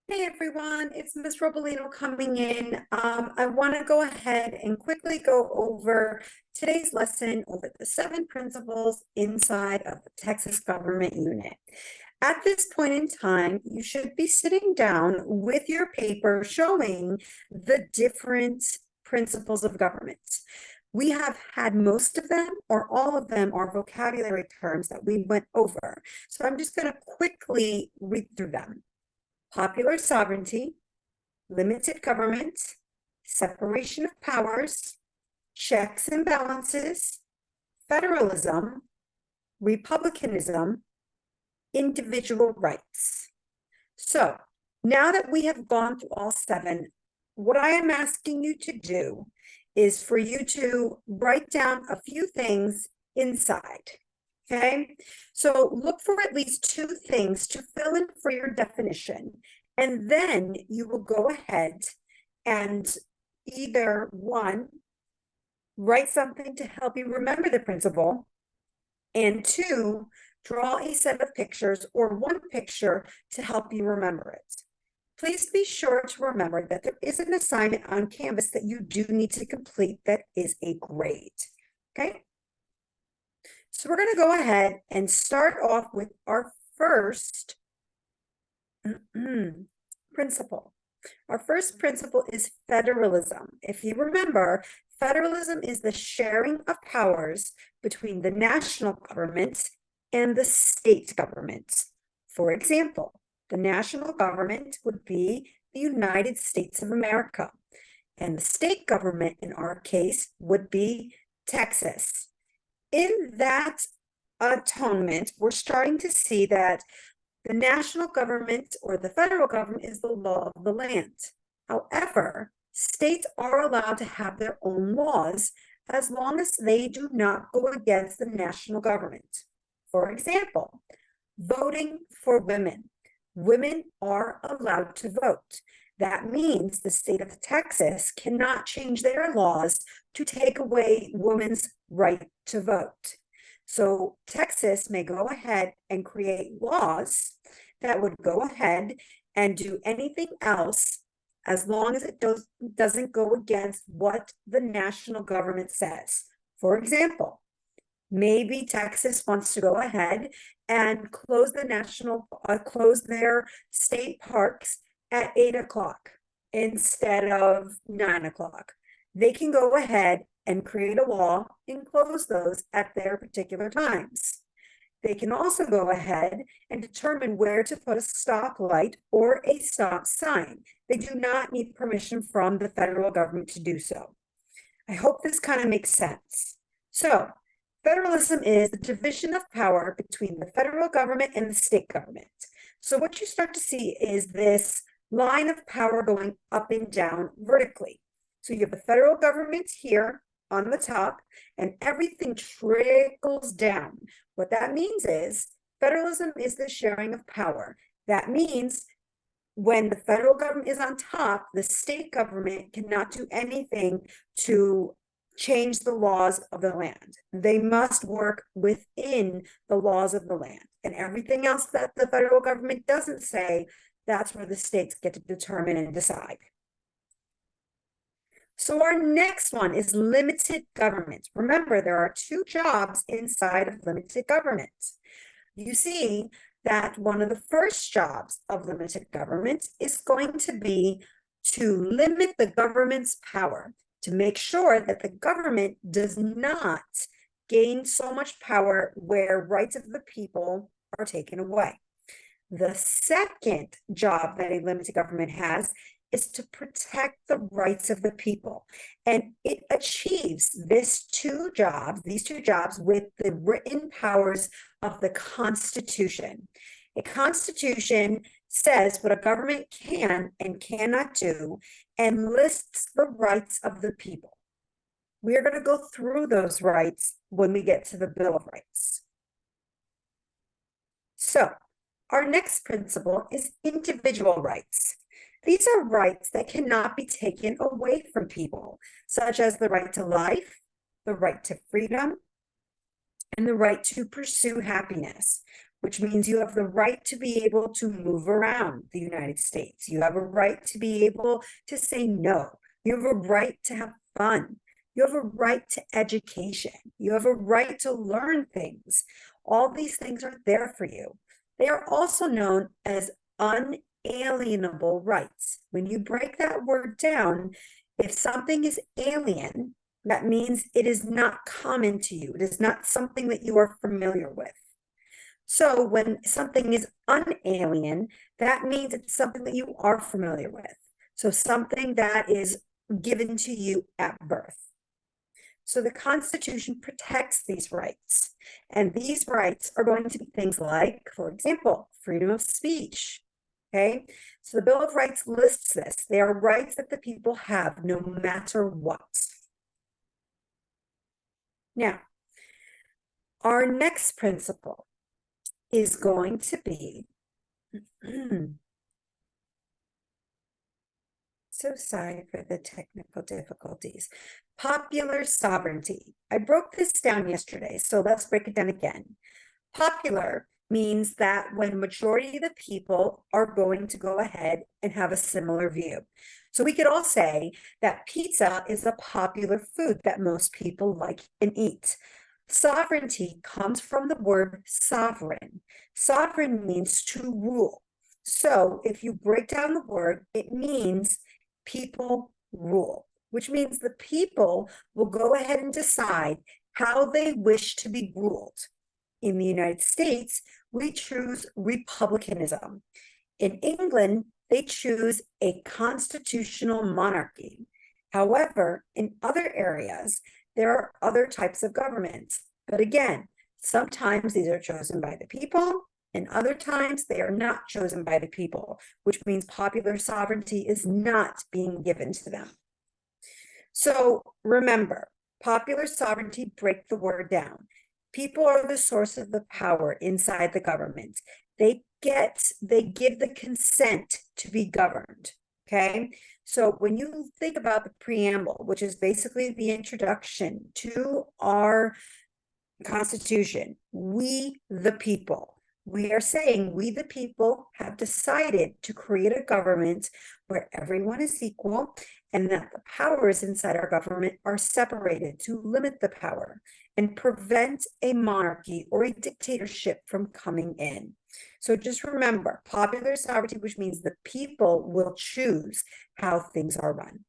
Hey everyone, it's Ms. Robolino coming in. I want to go ahead and quickly go over today's lesson over the 7 principles inside of the Texas government unit. At this point in time, you should be sitting down with your paper showing the different principles of government. We have had most of them or all of them are vocabulary terms that we went over. So I'm just going to quickly read through them. Popular sovereignty, limited government, separation of powers, checks and balances, federalism, republicanism, individual rights. So now that we have gone through all 7, what I am asking you to do is for you to write down a few things inside. Okay, so look for at least 2 things to fill in for your definition, and then you will go ahead and either 1, write something to help you remember the principle, and 2, draw a set of pictures or 1 picture to help you remember it. Please be sure to remember that there is an assignment on Canvas that you do need to complete that is a grade. Okay. So we're going to go ahead and start off with our first principle. Our first principle is federalism. If you remember, federalism is the sharing of powers between the national government and the state government. For example, the national government would be the United States of America, and the state government in our case would be Texas. In that atonement, we're starting to see that the national government or the federal government is the law of the land. However, states are allowed to have their own laws as long as they do not go against the national government. For example, voting for women. Women are allowed to vote. That means the state of Texas cannot change their laws to take away women's right to vote. So Texas may go ahead and create laws that would go ahead and do anything else as long as it doesn't go against what the national government says. For example, maybe Texas wants to go ahead and close their state parks at 8 o'clock instead of 9 o'clock. They can go ahead and create a law and close those at their particular times. They can also go ahead and determine where to put a stop light or a stop sign. They do not need permission from the federal government to do so. I hope this kind of makes sense. So, federalism is the division of power between the federal government and the state government. So what you start to see is this line of power going up and down vertically. So you have the federal government here on the top, and everything trickles down. What that means is federalism is the sharing of power. That means when the federal government is on top, the state government cannot do anything to change the laws of the land. They must work within the laws of the land. And everything else that the federal government doesn't say, that's where the states get to determine and decide. So our next one is limited government. Remember, there are 2 jobs inside of limited government. You see that one of the first jobs of limited government is going to be to limit the government's power, to make sure that the government does not gain so much power where rights of the people are taken away. The second job that a limited government has is to protect the rights of the people. And it achieves these 2 jobs with the written powers of the Constitution. A Constitution says what a government can and cannot do and lists the rights of the people. We are going to go through those rights when we get to the Bill of Rights. So, our next principle is individual rights. These are rights that cannot be taken away from people, such as the right to life, the right to freedom, and the right to pursue happiness. which means you have the right to be able to move around the United States. You have a right to be able to say no. You have a right to have fun. You have a right to education. You have a right to learn things. All these things are there for you. They are also known as unalienable rights. When you break that word down, if something is alien, that means it is not common to you. It is not something that you are familiar with. So when something is unalien, that means it's something that you are familiar with. So something that is given to you at birth. So the Constitution protects these rights. And these rights are going to be things like, for example, freedom of speech. Okay, so the Bill of Rights lists this. They are rights that the people have no matter what. Now, our next principle is going to be, so sorry for the technical difficulties, popular sovereignty. I broke this down yesterday, so let's break it down again. Popular means that when majority of the people are going to go ahead and have a similar view. So we could all say that pizza is a popular food that most people like and eat. Sovereignty comes from the word sovereign. Sovereign means to rule. So if you break down the word, it means people rule, which means the people will go ahead and decide how they wish to be ruled. In the United States, we choose republicanism. In England, they choose a constitutional monarchy. However, in other areas, there are other types of governments. But again, sometimes these are chosen by the people, and other times they are not chosen by the people, which means popular sovereignty is not being given to them. So remember, popular sovereignty, break the word down. People are the source of the power inside the government. They give the consent to be governed, okay? So when you think about the preamble, which is basically the introduction to our Constitution, we the people, we are saying we the people have decided to create a government where everyone is equal and that the powers inside our government are separated to limit the power and prevent a monarchy or a dictatorship from coming in. So just remember, popular sovereignty, which means the people will choose how things are run.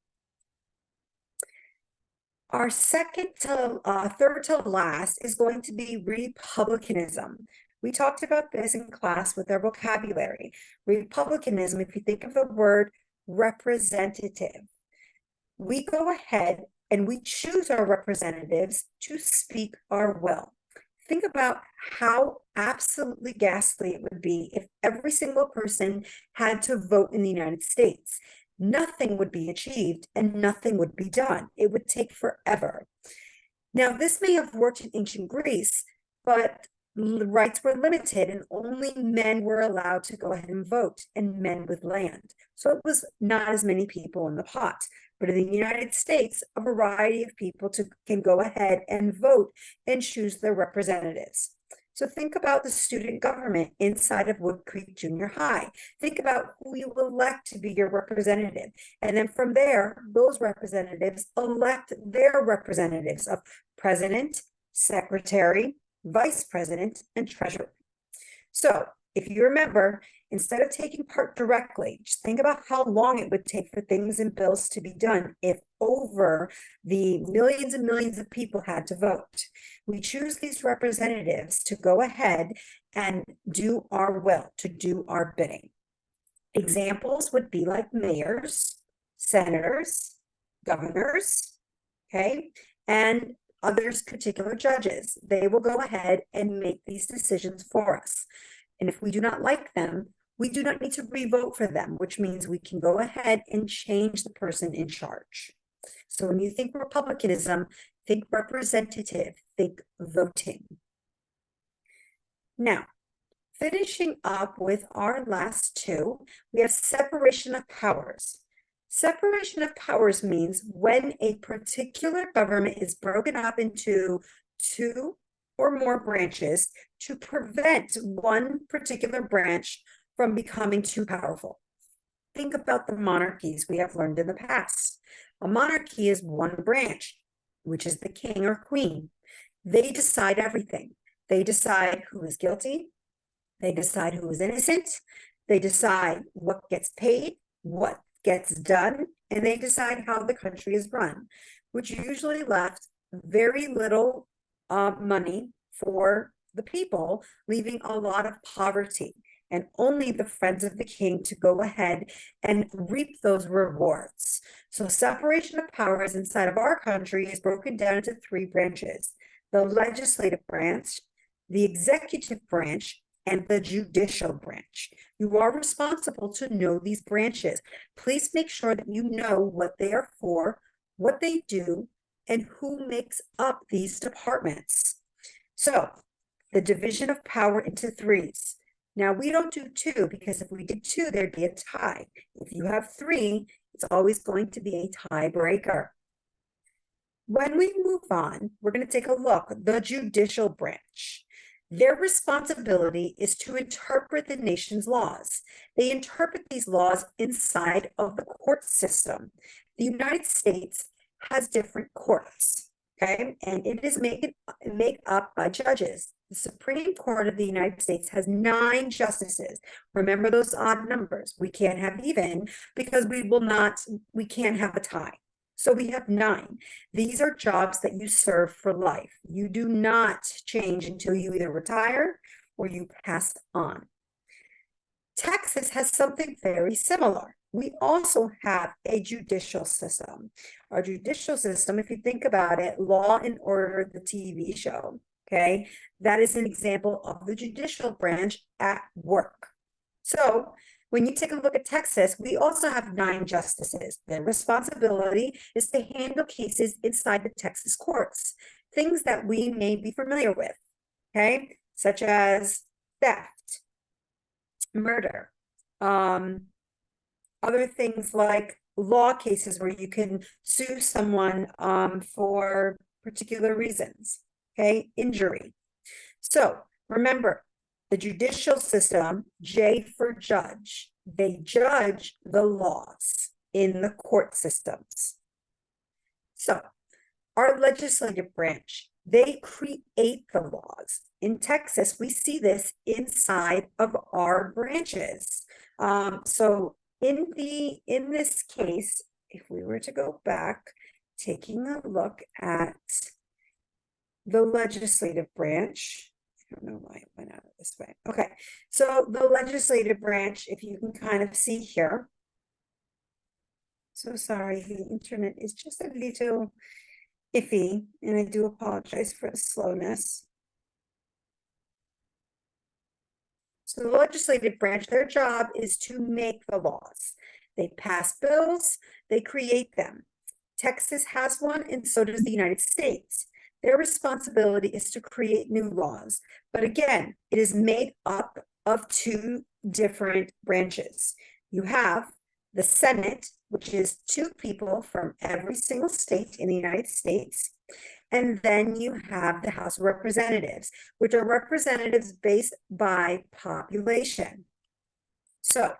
Our third to last is going to be republicanism. We talked about this in class with our vocabulary. Republicanism, if you think of the word representative, we go ahead and we choose our representatives to speak our will. Think about how absolutely ghastly it would be if every single person had to vote in the United States. Nothing would be achieved and nothing would be done. It would take forever. Now, this may have worked in ancient Greece, but rights were limited and only men were allowed to go ahead and vote, and men with land. So it was not as many people in the pot. But in the United States, a variety of people can go ahead and vote and choose their representatives. So think about the student government inside of Wood Creek Junior High. Think about who you elect to be your representative. And then from there, those representatives elect their representatives of president, secretary, vice president, and treasurer. So if you remember, instead of taking part directly, just think about how long it would take for things and bills to be done if over the millions and millions of people had to vote. We choose these representatives to go ahead and do our will, to do our bidding. Examples would be like mayors, senators, governors, okay, and others particular judges. They will go ahead and make these decisions for us. And if we do not like them, we do not need to re-vote for them, which means we can go ahead and change the person in charge. So when you think republicanism, think representative, think voting. Now, finishing up with our last two, we have separation of powers. Separation of powers means when a particular government is broken up into two or more branches to prevent one particular branch from becoming too powerful. Think about the monarchies we have learned in the past. A monarchy is one branch, which is the king or queen. They decide everything. They decide who is guilty. They decide who is innocent. They decide what gets paid, what gets done, and they decide how the country is run, which usually left very little money for the people, leaving a lot of poverty, and only the friends of the king to go ahead and reap those rewards. So separation of powers inside of our country is broken down into three branches: the legislative branch, the executive branch, and the judicial branch. You are responsible to know these branches. Please make sure that you know what they are for, what they do, and who makes up these departments. So the division of power into threes. Now we don't do two, because if we did two, there'd be a tie. If you have three, it's always going to be a tiebreaker. When we move on, we're going to take a look at the judicial branch. Their responsibility is to interpret the nation's laws. They interpret these laws inside of the court system. The United States has different courts, okay? And it is made up by judges. The Supreme Court of the United States has 9 justices. Remember those odd numbers. We can't have even, because we can't have a tie. So we have 9. These are jobs that you serve for life. You do not change until you either retire or you pass on. Texas has something very similar. We also have a judicial system. Our judicial system, if you think about it, Law and Order, the TV show, okay, that is an example of the judicial branch at work. So when you take a look at Texas, we also have 9 justices. Their responsibility is to handle cases inside the Texas courts, things that we may be familiar with, okay, such as theft, murder, other things like law cases where you can sue someone for particular reasons, okay, injury. So remember, the judicial system, J for judge, they judge the laws in the court systems. So our legislative branch, they create the laws. In Texas, we see this inside of our branches. So in this case, if we were to go back, taking a look at the legislative branch, I don't know why it went out this way. Okay, so the legislative branch, if you can kind of see here. So sorry, the internet is just a little iffy, and I do apologize for the slowness. So the legislative branch, their job is to make the laws. They pass bills, they create them. Texas has one, and so does the United States. Their responsibility is to create new laws. But again, it is made up of 2 different branches. You have the Senate, which is 2 people from every single state in the United States. And then you have the House of Representatives, which are representatives based by population. So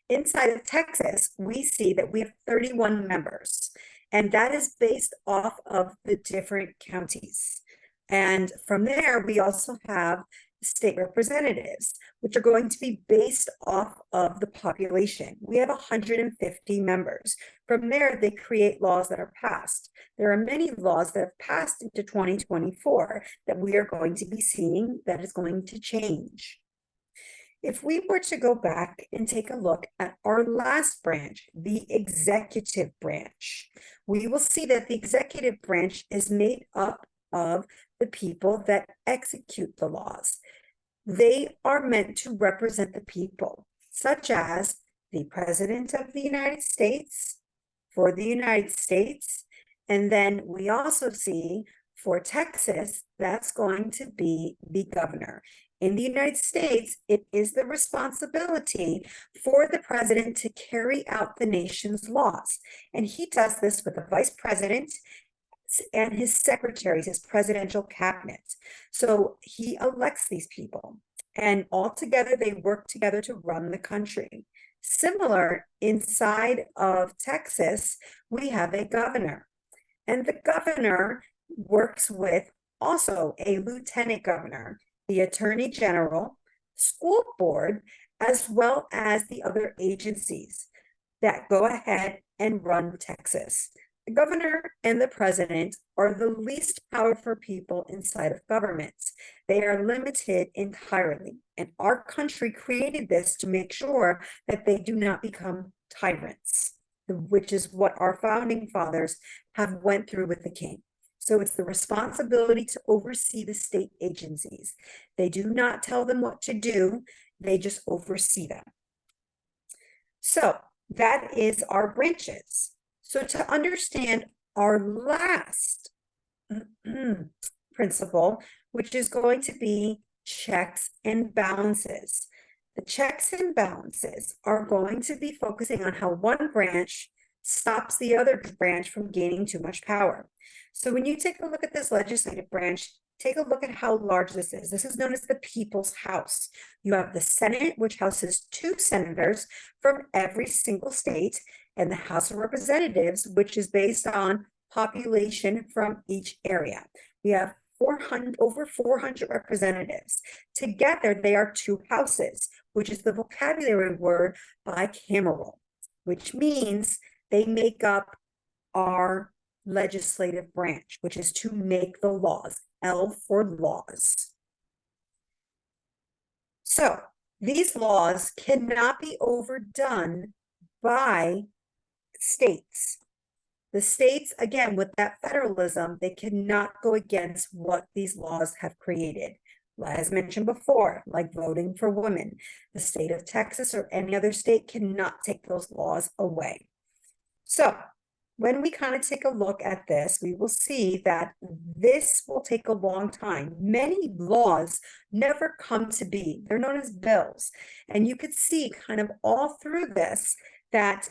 inside of Texas, we see that we have 31 members, and that is based off of the different counties. And from there, we also have state representatives, which are going to be based off of the population. We have 150 members. From there, they create laws that are passed. There are many laws that have passed into 2024 that we are going to be seeing that is going to change. If we were to go back and take a look at our last branch, the executive branch, we will see that the executive branch is made up of the people that execute the laws. They are meant to represent the people, such as the President of the United States for the United States. And then we also see for Texas, that's going to be the governor. In the United States, it is the responsibility for the president to carry out the nation's laws. And he does this with the vice president and his secretaries, his presidential cabinet. So he elects these people, and all together they work together to run the country. Similar, inside of Texas, we have a governor, and the governor works with also a lieutenant governor, the attorney general, school board, as well as the other agencies that go ahead and run Texas. The governor and the president are the least powerful people inside of governments. They are limited entirely, and our country created this to make sure that they do not become tyrants, which is what our founding fathers have went through with the king. So it's the responsibility to oversee the state agencies. They do not tell them what to do, they just oversee them. So that is our branches. So to understand our last principle, which is going to be checks and balances. The checks and balances are going to be focusing on how one branch stops the other branch from gaining too much power. So when you take a look at this legislative branch, take a look at how large this is. This is known as the People's House. You have the Senate, which houses 2 senators from every single state, and the House of Representatives, which is based on population from each area. We have over 400 representatives. Together, they are 2 houses, which is the vocabulary word bicameral, which means they make up our legislative branch, which is to make the laws, L for laws. So these laws cannot be overdone by states. The states, again, with that federalism, they cannot go against what these laws have created. As mentioned before, like voting for women, the state of Texas or any other state cannot take those laws away. So when we kind of take a look at this, we will see that this will take a long time. Many laws never come to be. They're known as bills. And you could see kind of all through this that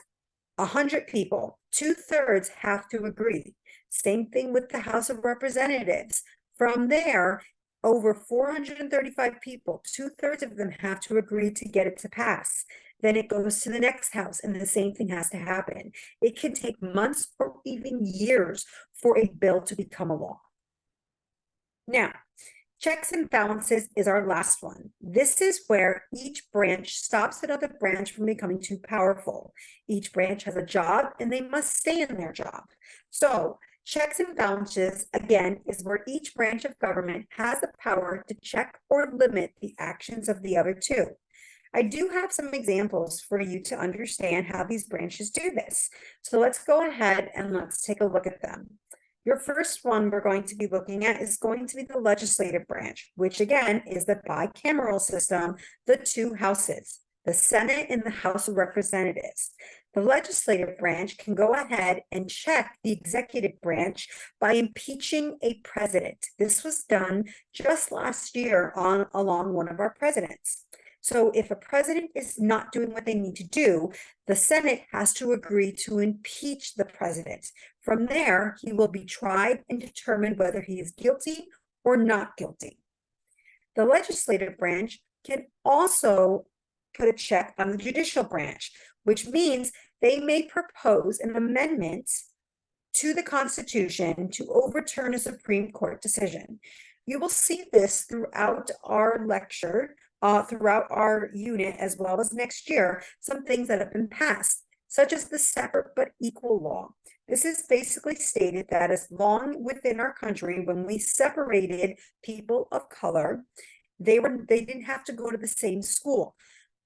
100 people, 2/3 have to agree. Same thing with the House of Representatives. From there, over 435 people, 2/3 of them have to agree to get it to pass. Then it goes to the next house, and the same thing has to happen. It can take months or even years for a bill to become a law. Now, checks and balances is our last one. This is where each branch stops another branch from becoming too powerful. Each branch has a job and they must stay in their job. So checks and balances, again, is where each branch of government has the power to check or limit the actions of the other 2. I do have some examples for you to understand how these branches do this. So let's go ahead and let's take a look at them. Your first one we're going to be looking at is going to be the legislative branch, which again is the bicameral system, the 2 houses, the Senate and the House of Representatives. The legislative branch can go ahead and check the executive branch by impeaching a president. This was done just last year along one of our presidents. So if a president is not doing what they need to do, the Senate has to agree to impeach the president. From there, he will be tried and determined whether he is guilty or not guilty. The legislative branch can also put a check on the judicial branch, which means they may propose an amendment to the Constitution to overturn a Supreme Court decision. You will see this throughout our lecture, throughout our unit, as well as next year, some things that have been passed, such as the separate but equal law. This is basically stated that as long within our country, when we separated people of color, they didn't have to go to the same school.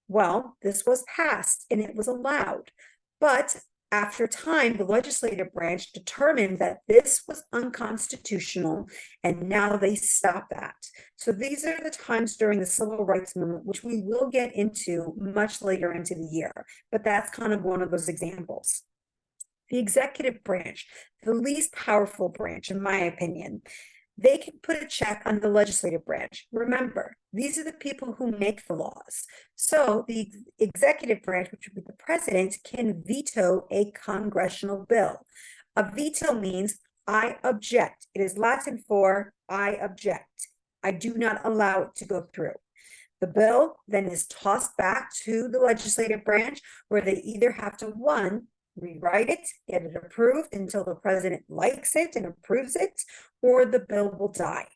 Well, this was passed and it was allowed, but after time, the legislative branch determined that this was unconstitutional, and now they stop that. So these are the times during the Civil Rights Movement, which we will get into much later into the year, but that's kind of one of those examples. The executive branch, the least powerful branch, in my opinion, they can put a check on the legislative branch. Remember, these are the people who make the laws. So the executive branch, which would be the president, can veto a congressional bill. A veto means I object. It is Latin for I object. I do not allow it to go through. The bill then is tossed back to the legislative branch where they either have to, one, rewrite it, get it approved until the president likes it and approves it, or the bill will die.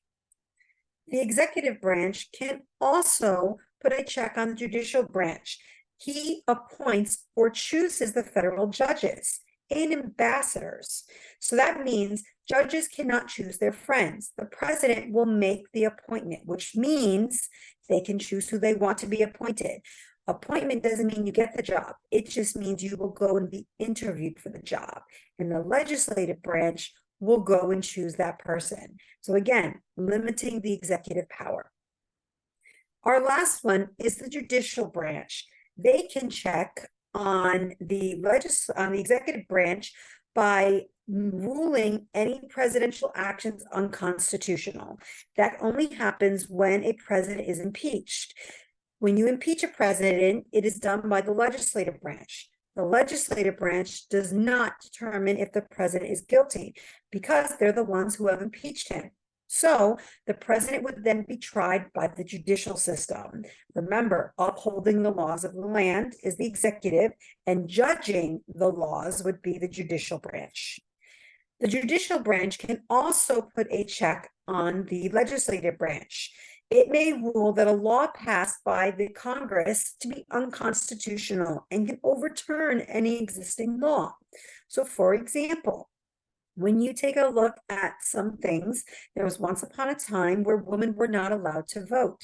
The executive branch can also put a check on the judicial branch. He appoints or chooses the federal judges and ambassadors. So that means judges cannot choose their friends. The president will make the appointment, which means they can choose who they want to be appointed. Appointment doesn't mean you get the job. It just means you will go and be interviewed for the job. And the legislative branch will go and choose that person. So again, limiting the executive power. Our last one is the judicial branch. They can check on the executive branch by ruling any presidential actions unconstitutional. That only happens when a president is impeached. When you impeach a president, it is done by the legislative branch. The legislative branch does not determine if the president is guilty because they're the ones who have impeached him. So the president would then be tried by the judicial system. Remember, upholding the laws of the land is the executive, and judging the laws would be the judicial branch. The judicial branch can also put a check on the legislative branch. It may rule that a law passed by the Congress to be unconstitutional and can overturn any existing law. So, for example, when you take a look at some things, there was once upon a time where women were not allowed to vote.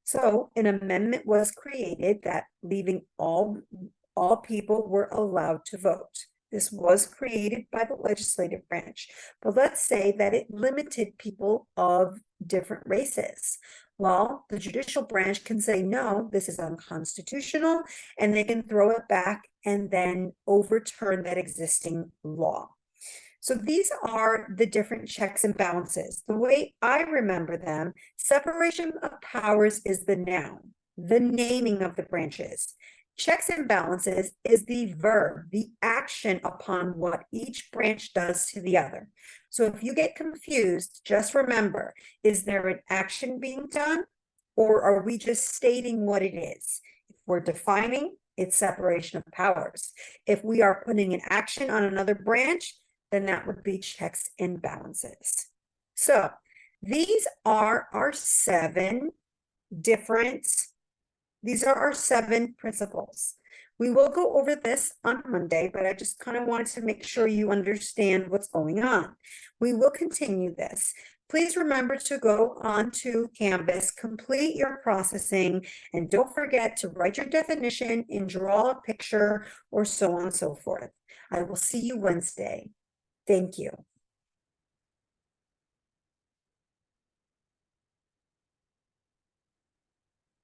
So an amendment was created that leaving all people were allowed to vote. This was created by the legislative branch. But let's say that it limited people of different races. Well, the judicial branch can say, no, this is unconstitutional, and they can throw it back and then overturn that existing law. So these are the different checks and balances. The way I remember them, separation of powers is the noun, the naming of the branches. Checks and balances is the verb, the action upon what each branch does to the other. So if you get confused, just remember, is there an action being done, or are we just stating what it is? If we're defining, it's separation of powers. If we are putting an action on another branch, then that would be checks and balances. So these are our seven principles. We will go over this on Monday, but I just kind of wanted to make sure you understand what's going on. We will continue this. Please remember to go on to Canvas, complete your processing, and don't forget to write your definition and draw a picture or so on and so forth. I will see you Wednesday. Thank you.